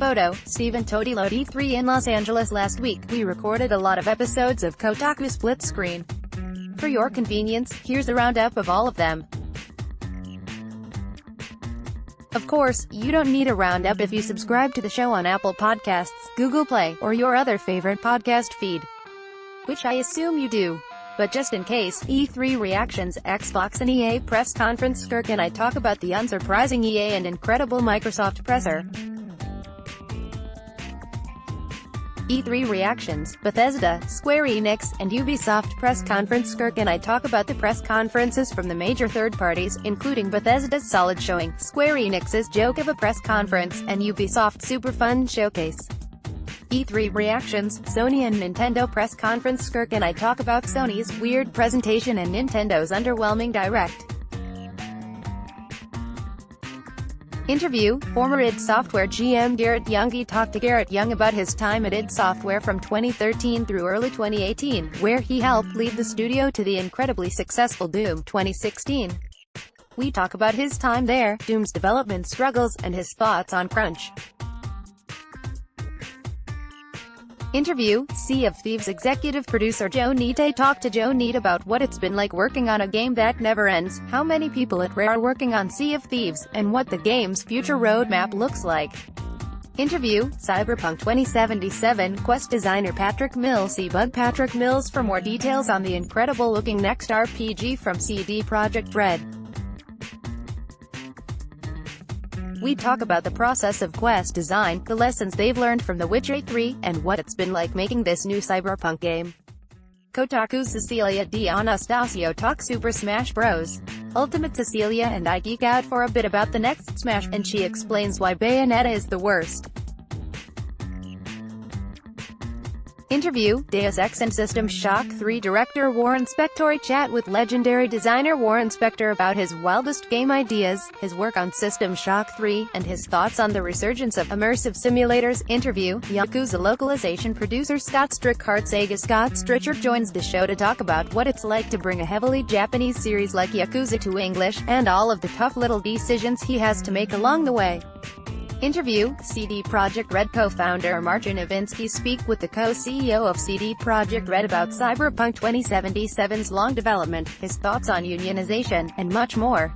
photo, Stephen Totilo at E3 in Los Angeles last week. We recorded a lot of episodes of Kotaku Split Screen. For your convenience, here's a roundup of all of them. Of course, you don't need a roundup if you subscribe to the show on Apple Podcasts, Google Play, or your other favorite podcast feed. Which I assume you do. But just in case, E3 reactions, Xbox and EA press conference. Kirk and I talk about the unsurprising EA and incredible Microsoft presser. E3 reactions, Bethesda, Square Enix, and Ubisoft press conference. Kirk and I talk about the press conferences from the major third parties, including Bethesda's solid showing, Square Enix's joke of a press conference, and Ubisoft's super fun showcase. E3 reactions, Sony and Nintendo press conference. Kirk and I talk about Sony's weird presentation and Nintendo's underwhelming Direct. Interview, former id Software GM Garrett Youngie talked to Garrett Young about his time at id Software from 2013 through early 2018, where he helped lead the studio to the incredibly successful Doom 2016. We talk about his time there, Doom's development struggles, and his thoughts on crunch. Interview, Sea of Thieves executive producer Joe Nite talked to Joe Nite about what it's been like working on a game that never ends, how many people at Rare are working on Sea of Thieves, and what the game's future roadmap looks like. Interview, Cyberpunk 2077 quest designer Patrick Mills. See Bug Patrick Mills for more details on the incredible-looking next RPG from CD Projekt Red. We talk about the process of quest design, the lessons they've learned from The Witcher 3, and what it's been like making this new Cyberpunk game. Kotaku's Cecilia D'Anastasio talk Super Smash Bros. Ultimate. Cecilia and I geek out for a bit about the next Smash, and she explains why Bayonetta is the worst. Interview, Deus Ex and System Shock 3 director Warren Spector chat with legendary designer Warren Spector about his wildest game ideas, his work on System Shock 3, and his thoughts on the resurgence of immersive simulators. Interview, Yakuza localization producer Scott Strickard. Sega Scott Strickard joins the show to talk about what it's like to bring a heavily Japanese series like Yakuza to English, and all of the tough little decisions he has to make along the way. Interview, CD Projekt Red co-founder Marcin Nowinski speak with the co-CEO of CD Projekt Red about Cyberpunk 2077's long development, his thoughts on unionization, and much more.